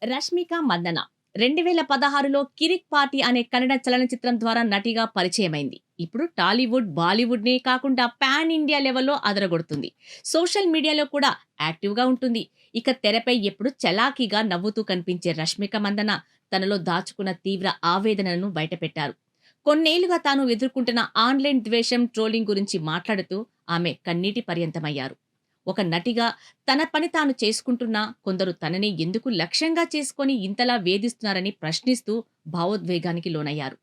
Rashmika Mandanna 2016లో 'Kirik party' అనే కన్నడ చలనచిత్రం ద్వారా నటిగా పరిచయమైంది. ఇప్పుడు టాలీవుడ్, బాలీవుడ్‌నే కాకుండా పాన్ ఇండియా లెవెల్‌లో అదరగొడుతుంది. సోషల్ మీడియాలో కూడా యాక్టివ్‌గా ఉంటుంది. ఇక తెరపై ఎప్పుడు చలాకీగా నవ్వుతూ కనిపించే రష్మిక మందన తనలో దాచుకున్న తీవ్ర ఆవేదనను బయటపెట్టారు. కొన్నేళ్లుగా తాను ఎదుర్కొంటున్న ఆన్‌లైన్ ద్వేషం, ట్రోలింగ్ గురించి మాట్లాడుతూ ఆమె కన్నీటి పర్యంతమయ్యారు. ఒక నటిగా తన పని తాను చేసుకుంటున్నా కొందరు తనని ఎందుకు లక్ష్యంగా చేసుకొని ఇంతలా వేధిస్తున్నారని ప్రశ్నిస్తూ భావోద్వేగానికి లోనయ్యారు.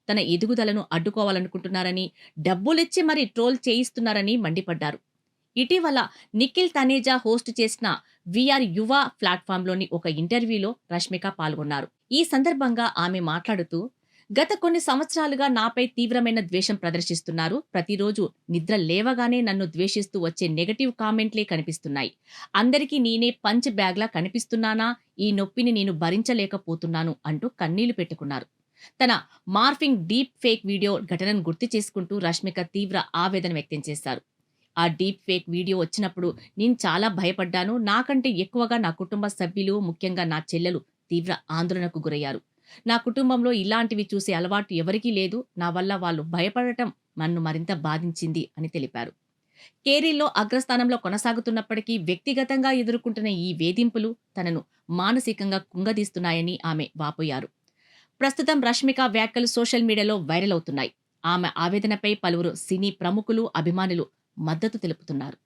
తన ఎదుగుదలను అడ్డుకోవాలనుకుంటున్నారని, డబ్బులిచ్చి మరీ ట్రోల్ చేయిస్తున్నారని మండిపడ్డారు. ఇటీవల నిఖిల్ తనేజా హోస్ట్ చేసిన వీఆర్ యువ ప్లాట్‌ఫామ్‌లోని ఒక ఇంటర్వ్యూలో రష్మిక పాల్గొన్నారు. ఈ సందర్భంగా ఆమె మాట్లాడుతూ, గత కొన్ని సంవత్సరాలుగా నాపై తీవ్రమైన ద్వేషం ప్రదర్శిస్తున్నారు. ప్రతిరోజు నిద్ర లేవగానే నన్ను ద్వేషిస్తూ వచ్చే నెగెటివ్ కామెంట్‌లే కనిపిస్తున్నాయి. అందరికీ నేనే పంచ్ బ్యాగ్‌లా కనిపిస్తున్నానా? ఈ నొప్పిని నేను భరించలేకపోతున్నాను అంటూ కన్నీళ్లు పెట్టుకున్నారు. తన మార్ఫింగ్ డీప్ ఫేక్ వీడియో ఘటనను గుర్తు చేసుకుంటూ రష్మిక తీవ్ర ఆవేదన వ్యక్తం చేశారు. ఆ డీప్ ఫేక్ వీడియో వచ్చినప్పుడు నేను చాలా భయపడ్డాను. నాకంటే ఎక్కువగా నా కుటుంబ సభ్యులు, ముఖ్యంగా నా చెల్లెలు తీవ్ర ఆందోళనకు గురయ్యారు. నా కుటుంబంలో ఇలాంటివి చూసే అలవాటు ఎవరికీ లేదు. నా వల్ల వాళ్ళు భయపడటం నన్ను మరింత బాధించింది అని తెలిపారు. కెరీర్‌లో అగ్రస్థానంలో కొనసాగుతున్నప్పటికీ వ్యక్తిగతంగా ఎదుర్కొంటున్న ఈ వేధింపులు తనను మానసికంగా కుంగదీస్తున్నాయని ఆమె వాపోయారు. ప్రస్తుతం రష్మిక వ్యాఖ్యలు సోషల్ మీడియాలో వైరల్ అవుతున్నాయి. ఆమె ఆవేదనపై పలువురు సినీ ప్రముఖులు, అభిమానులు మద్దతు తెలుపుతున్నారు.